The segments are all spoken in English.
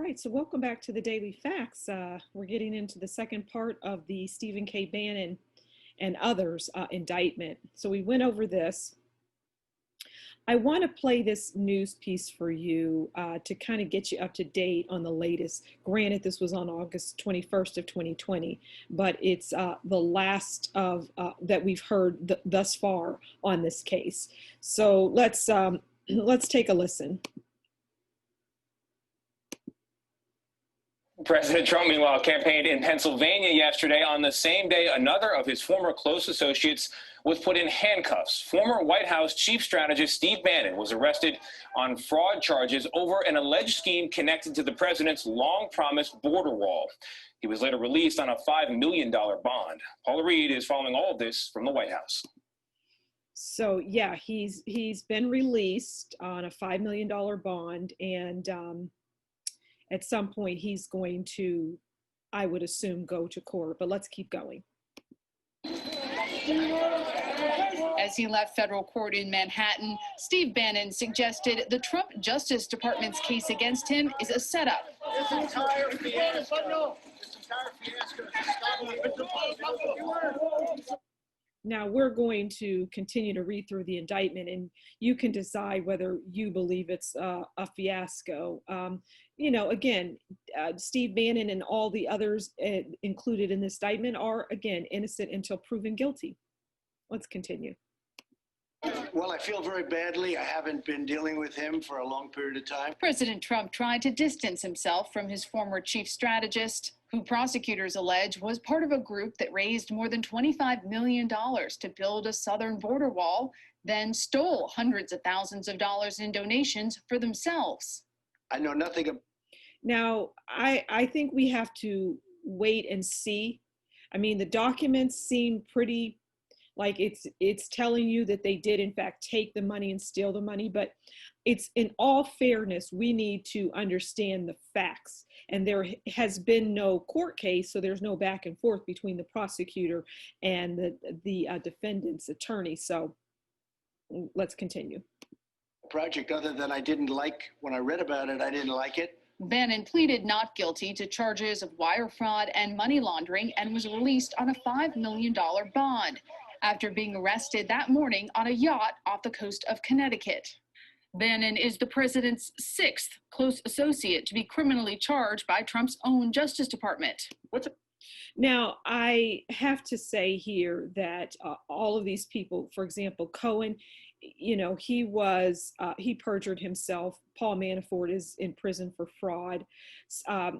right, so welcome back to the Daily Facts. We're getting into the second part of the Stephen K. Bannon and others indictment. So we went over this. I want to play this news piece for you to kind of get you up to date on the latest. Granted, this was on August 21st of 2020, but it's the last of that we've heard thus far on this case. So let's take a listen. President Trump, meanwhile, campaigned in Pennsylvania yesterday. On the same day, another of his former close associates was put in handcuffs. Former White House chief strategist Steve Bannon was arrested on fraud charges over an alleged scheme connected to the president's long-promised border wall. He was later released on a $5 million bond. Paula Reed is following all of this from the White House. So yeah, he's been released on a $5 million bond, and at some point he's going to, I would assume, go to court. But let's keep going. As he left federal court in Manhattan, Steve Bannon suggested the Trump Justice Department's case against him is a setup. Now we're going to continue to read through the indictment, and you can decide whether you believe it's a fiasco. You know, again, Steve Bannon and all the others included in this indictment are, again, innocent until proven guilty. Let's continue. Well, I feel very badly. I haven't been dealing with him for a long period of time. President Trump tried to distance himself from his former chief strategist, who prosecutors allege was part of a group that raised more than $25 million to build a southern border wall, then stole hundreds of thousands of dollars in donations for themselves. I know nothing about. Now, I think we have to wait and see. I mean, the documents seem pretty, like it's telling you that they did in fact take the money and steal the money, but it's, in all fairness, we need to understand the facts. And there has been no court case, so there's no back and forth between the prosecutor and the defendant's attorney. So let's continue. Project other than I didn't like when I read about it, I didn't like it. Bannon pleaded not guilty to charges of wire fraud and money laundering and was released on a $5 million bond after being arrested that morning on a yacht off the coast of Connecticut. Bannon is the president's sixth close associate to be criminally charged by Trump's own Justice Department. Now, I have to say here that all of these people, for example, Cohen, you know, he perjured himself. Paul Manafort is in prison for fraud.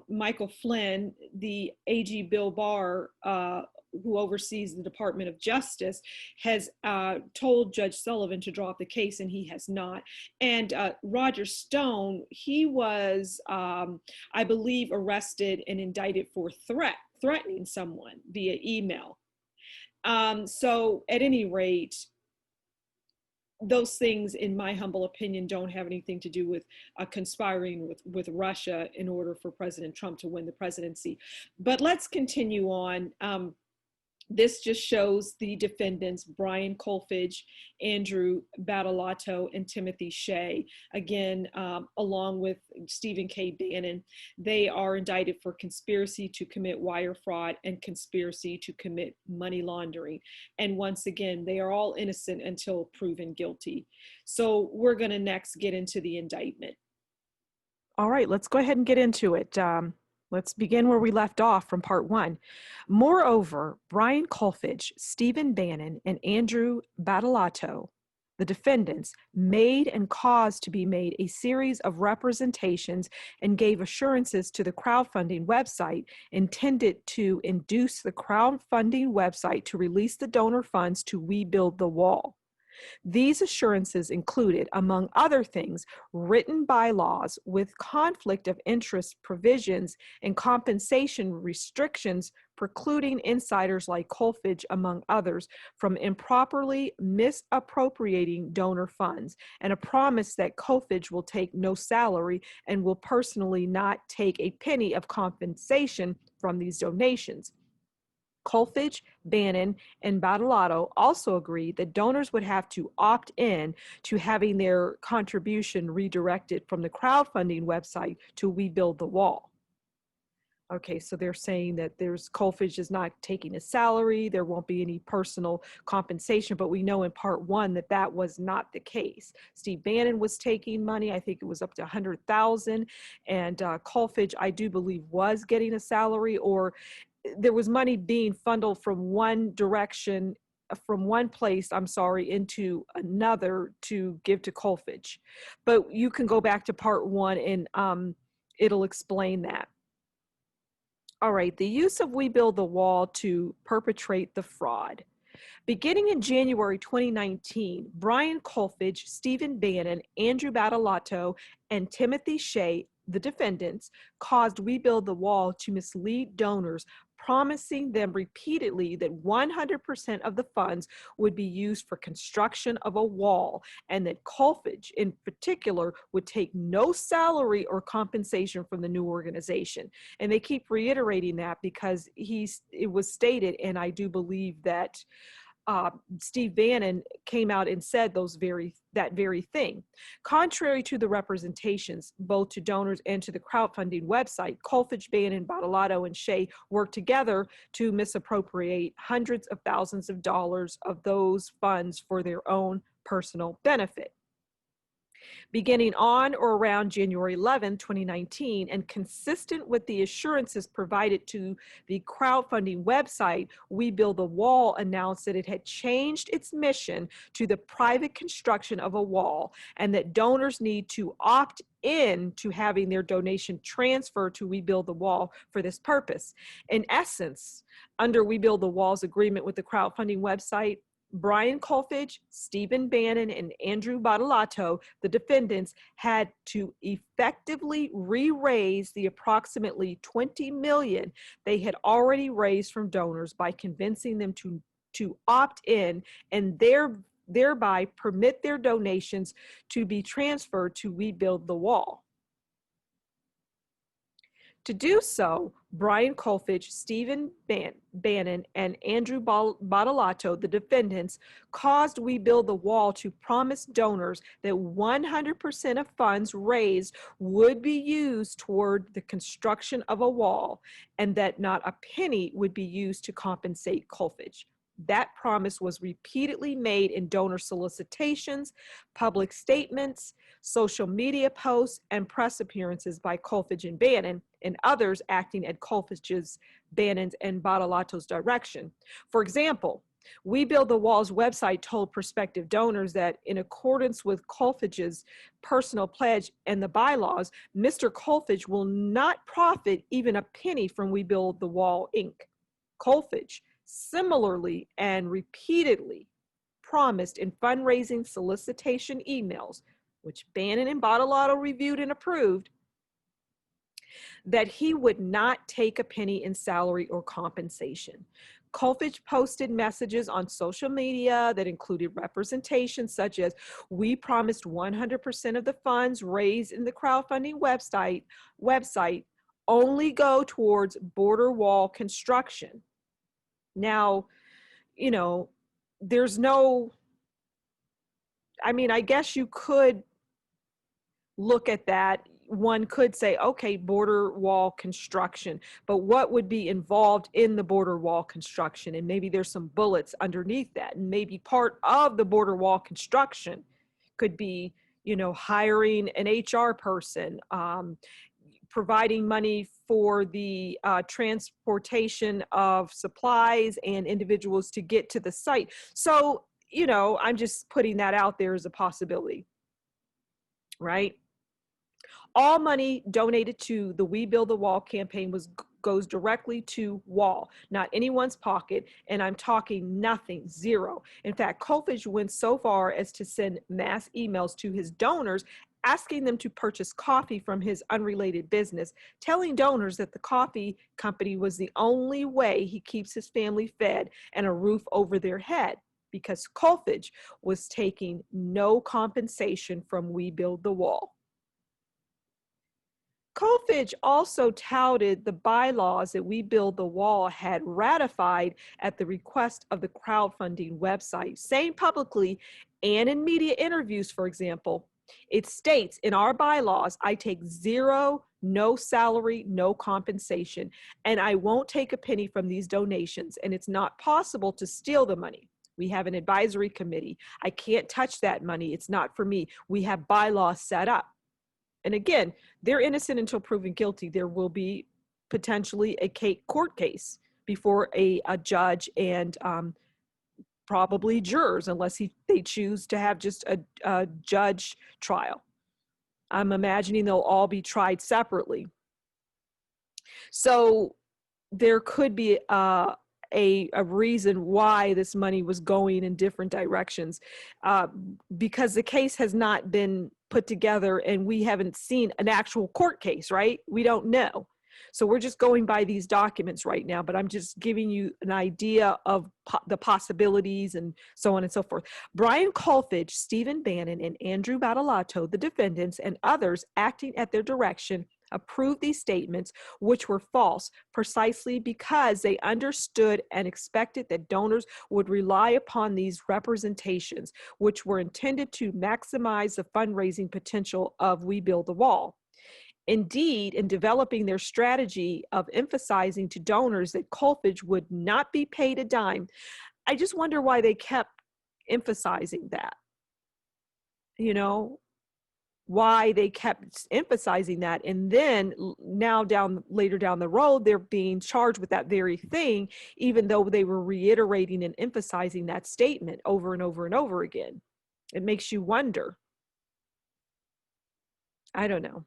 Michael Flynn, the AG Bill Barr, who oversees the Department of Justice, has told Judge Sullivan to drop the case, and he has not. And Roger Stone, he was, I believe, arrested and indicted for threatening someone via email. So at any rate, those things, in my humble opinion, don't have anything to do with conspiring with Russia in order for President Trump to win the presidency. But let's continue on. This just shows the defendants, Brian Kolfage, Andrew Battolato, and Timothy Shea, again, along with Stephen K. Bannon. They are indicted for conspiracy to commit wire fraud and conspiracy to commit money laundering. And once again, they are all innocent until proven guilty. So we're going to next get into the indictment. All right, let's go ahead and get into it. Let's begin where we left off from part one. Moreover, Brian Kolfage, Stephen Bannon, and Andrew Battolato, the defendants, made and caused to be made a series of representations and gave assurances to the crowdfunding website intended to induce the crowdfunding website to release the donor funds to rebuild the wall. These assurances included, among other things, written bylaws with conflict of interest provisions and compensation restrictions precluding insiders like Kolfage, among others, from improperly misappropriating donor funds, and a promise that Kolfage will take no salary and will personally not take a penny of compensation from these donations. Kolfage, Bannon, and Badolato also agreed that donors would have to opt in to having their contribution redirected from the crowdfunding website to We Build the Wall. Okay, so they're saying that Kolfage is not taking a salary, there won't be any personal compensation, but we know in part one that that was not the case. Steve Bannon was taking money, I think it was up to 100,000, and Kolfage, I do believe, was getting a salary, or there was money being funneled from one direction, from one place, I'm sorry, into another to give to Kolfage. But you can go back to part one and it'll explain that. All right, the use of We Build the Wall to perpetrate the fraud. Beginning in January 2019, Brian Kolfage, Stephen Bannon, Andrew Badolato, and Timothy Shea, the defendants, caused We Build the Wall to mislead donors, promising them repeatedly that 100% of the funds would be used for construction of a wall, and that Kolfage, in particular, would take no salary or compensation from the new organization. And they keep reiterating that because it was stated, and I do believe that Steve Bannon came out and said that very thing. Contrary to the representations, both to donors and to the crowdfunding website, Kolfage, Bannon, Badolato, and Shea worked together to misappropriate hundreds of thousands of dollars of those funds for their own personal benefit. Beginning on or around January 11, 2019, and consistent with the assurances provided to the crowdfunding website, We Build the Wall announced that it had changed its mission to the private construction of a wall, and that donors need to opt in to having their donation transferred to We Build the Wall for this purpose. In essence, under We Build the Wall's agreement with the crowdfunding website, Brian Kolfage, Stephen Bannon, and Andrew Badolato, the defendants, had to effectively re-raise the approximately $20 million they had already raised from donors by convincing them to opt in and thereby permit their donations to be transferred to We Build the Wall. To do so, Brian Kolfage, Stephen Bannon, and Andrew Badolato, the defendants, caused We Build the Wall to promise donors that 100% of funds raised would be used toward the construction of a wall, and that not a penny would be used to compensate Kolfage. That promise was repeatedly made in donor solicitations, public statements, social media posts, and press appearances by Kolfage and Bannon, and others acting at Kolfage's, Bannon's, and Badolato's direction. For example, We Build the Wall's website told prospective donors that in accordance with Kolfage's personal pledge and the bylaws, Mr. Kolfage will not profit even a penny from We Build the Wall, Inc. Kolfage similarly and repeatedly promised in fundraising solicitation emails, which Bannon and Badolato reviewed and approved, that he would not take a penny in salary or compensation. Kolfage posted messages on social media that included representations such as, "We promised 100% of the funds raised in the crowdfunding website only go towards border wall construction." Now, you know, there's no, I mean, I guess you could look at that. One could say, okay, border wall construction, but what would be involved in the border wall construction? And maybe there's some bullets underneath that. And maybe part of the border wall construction could be, you know, hiring an HR person, providing money for the transportation of supplies and individuals to get to the site. So, you know, I'm just putting that out there as a possibility, right? All money donated to the We Build the Wall campaign goes directly to Wall, not anyone's pocket, and I'm talking nothing, zero. In fact, Kolfage went so far as to send mass emails to his donors asking them to purchase coffee from his unrelated business, telling donors that the coffee company was the only way he keeps his family fed and a roof over their head, because Kolfage was taking no compensation from We Build the Wall. Colfidge also touted the bylaws that We Build the Wall had ratified at the request of the crowdfunding website, saying publicly and in media interviews, for example, it states in our bylaws, I take zero, no salary, no compensation, and I won't take a penny from these donations, and it's not possible to steal the money. We have an advisory committee. I can't touch that money. It's not for me. We have bylaws set up. And again, they're innocent until proven guilty. There will be potentially a court case before a judge and probably jurors, unless they choose to have just a judge trial. I'm imagining they'll all be tried separately. So there could be a reason why this money was going in different directions, because the case has not been put together and we haven't seen an actual court case, right? We don't know. So we're just going by these documents right now, but I'm just giving you an idea of the possibilities and so on and so forth. Brian Colfidge, Stephen Bannon, and Andrew Battolato, the defendants, and others acting at their direction, approved these statements, which were false, precisely because they understood and expected that donors would rely upon these representations, which were intended to maximize the fundraising potential of We Build the Wall. Indeed, in developing their strategy of emphasizing to donors that Colfidge would not be paid a dime, I just wonder why they kept emphasizing that. You know, why they kept emphasizing that, and then now later down the road they're being charged with that very thing, even though they were reiterating and emphasizing that statement over and over and over again. It makes you wonder. I don't know.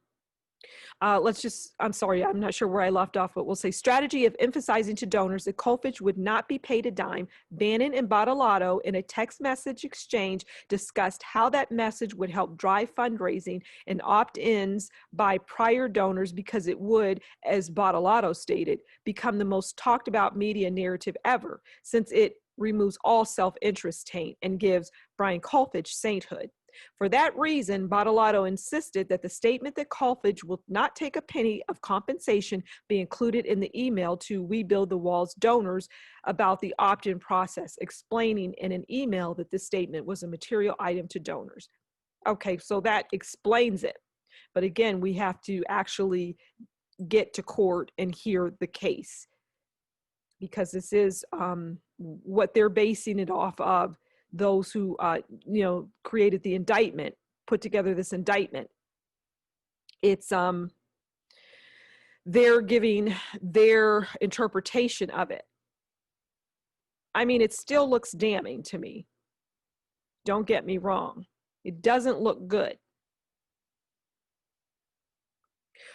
I'm sorry, I'm not sure where I left off, but we'll say strategy of emphasizing to donors that Colfidge would not be paid a dime. Bannon and Battolato, in a text message exchange, discussed how that message would help drive fundraising and opt-ins by prior donors because it would, as Battolato stated, become the most talked about media narrative ever, since it removes all self-interest taint and gives Brian Colfidge sainthood. For that reason, Battolato insisted that the statement that Colfidge will not take a penny of compensation be included in the email to We Build the Wall's donors about the opt-in process, explaining in an email that this statement was a material item to donors. Okay, so that explains it. But again, we have to actually get to court and hear the case, because this is what they're basing it off of. Those who created the indictment, put together this indictment. It's they're giving their interpretation of it. I mean, it still looks damning to me. Don't get me wrong. It doesn't look good.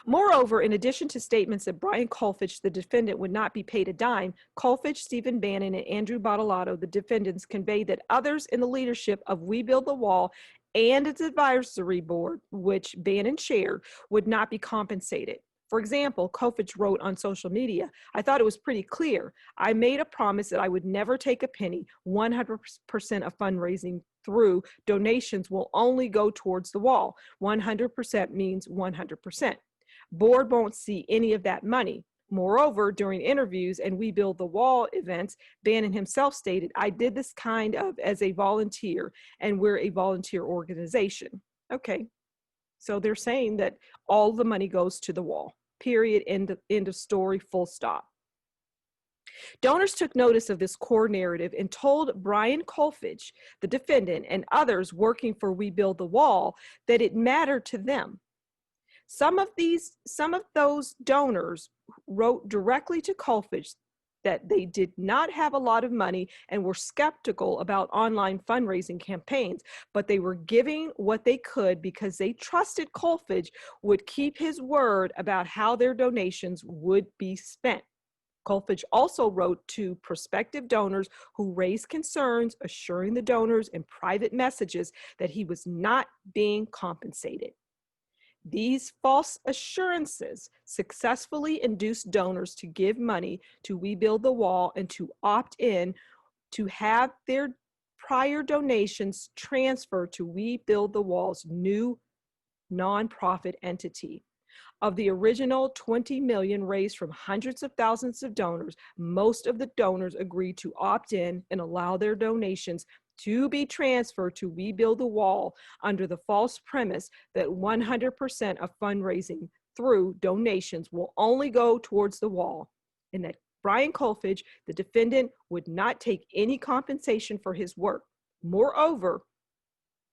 Moreover, in addition to statements that Brian Colfidge, the defendant, would not be paid a dime, Colfidge, Stephen Bannon, and Andrew Battolato, the defendants, conveyed that others in the leadership of We Build the Wall and its advisory board, which Bannon chaired, would not be compensated. For example, Colfidge wrote on social media, I thought it was pretty clear. I made a promise that I would never take a penny. 100% of fundraising through donations will only go towards the wall. 100% means 100%. Board won't see any of that money. Moreover, during interviews and We Build the Wall events, Bannon himself stated, I did this kind of as a volunteer, and we're a volunteer organization. Okay, so they're saying that all the money goes to the wall, period, end of story, full stop. Donors took notice of this core narrative and told Brian Colfidge, the defendant, and others working for We Build the Wall that it mattered to them. Some of those donors wrote directly to Colfidge that they did not have a lot of money and were skeptical about online fundraising campaigns, but they were giving what they could because they trusted Colfidge would keep his word about how their donations would be spent. Colfidge also wrote to prospective donors who raised concerns, assuring the donors in private messages that he was not being compensated. These false assurances successfully induced donors to give money to We Build the Wall and to opt in to have their prior donations transferred to We Build the Wall's new nonprofit entity. Of the original 20 million raised from hundreds of thousands of donors, most of the donors agreed to opt in and allow their donations to be transferred to rebuild the wall under the false premise that 100% of fundraising through donations will only go towards the wall, and that Brian Kolfage, the defendant, would not take any compensation for his work. Moreover,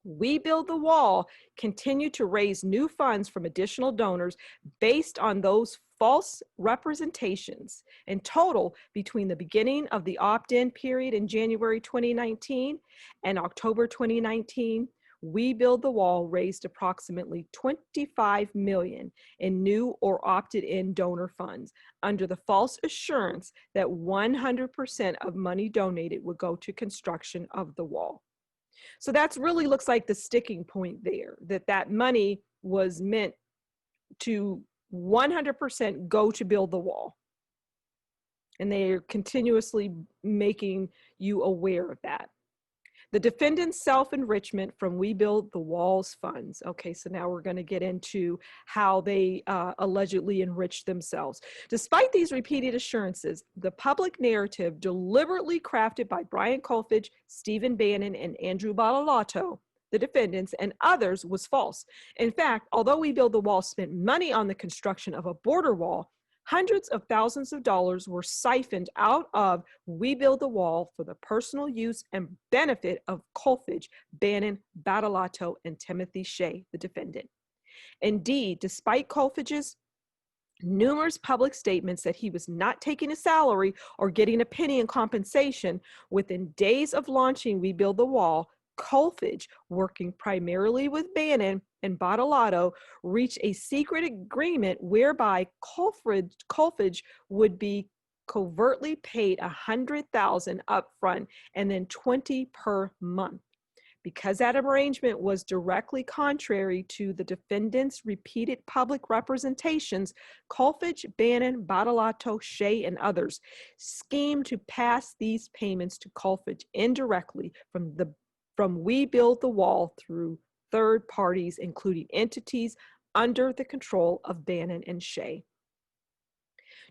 We Build the Wall continued to raise new funds from additional donors based on those false representations. In total, between the beginning of the opt-in period in January 2019 and October 2019, We Build the Wall raised approximately $25 million in new or opted-in donor funds under the false assurance that 100% of money donated would go to construction of the wall. So that's really looks like the sticking point there, that money was meant to 100% go to build the wall. And they are continuously making you aware of that. The defendant's self-enrichment from We Build the Wall's funds. Okay, so now we're going to get into how they allegedly enriched themselves. Despite these repeated assurances, the public narrative deliberately crafted by Brian Kolfage, Stephen Bannon, and Andrew Bottolato, the defendants, and others was false. In fact, although We Build the Wall spent money on the construction of a border wall, hundreds of thousands of dollars were siphoned out of We Build the Wall for the personal use and benefit of Kolfage, Bannon, Bottolato, and Timothy Shea, the defendant. Indeed, despite Kolfage's numerous public statements that he was not taking a salary or getting a penny in compensation, within days of launching We Build the Wall, Kolfage, working primarily with Bannon and Bottolato, reached a secret agreement whereby Kolfage would be covertly paid $100,000 upfront and then $20,000 per month. Because that arrangement was directly contrary to the defendant's repeated public representations, Kolfage, Bannon, Bottolato, Shea, and others schemed to pass these payments to Kolfage indirectly from We Build the Wall through third parties, including entities under the control of Bannon and Shea.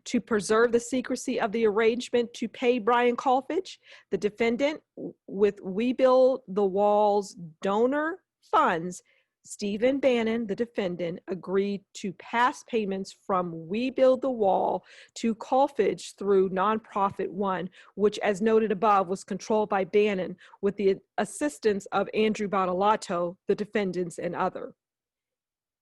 To preserve the secrecy of the arrangement to pay Brian Kolfage, the defendant, with We Build the Wall's donor funds, Stephen Bannon, the defendant, agreed to pass payments from We Build the Wall to Kolfage through Nonprofit One, which, as noted above, was controlled by Bannon with the assistance of Andrew Bottolato, the defendants, and others.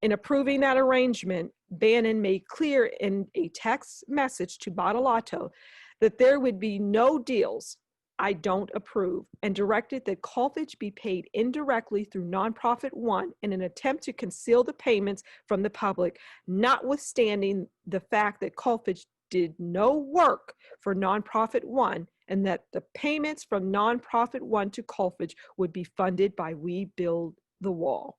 In approving that arrangement, Bannon made clear in a text message to Bottolato that there would be no deals. I don't approve, and directed that Kolfage be paid indirectly through Nonprofit One in an attempt to conceal the payments from the public, notwithstanding the fact that Kolfage did no work for Nonprofit One and that the payments from Nonprofit One to Kolfage would be funded by We Build the Wall.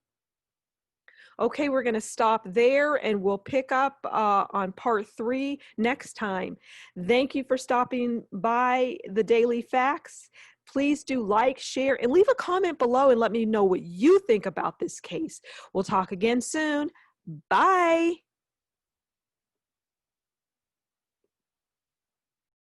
Okay, we're going to stop there and we'll pick up on part 3 next time. Thank you for stopping by the Daily Facts. Please do like, share, and leave a comment below and let me know what you think about this case. We'll talk again soon. Bye.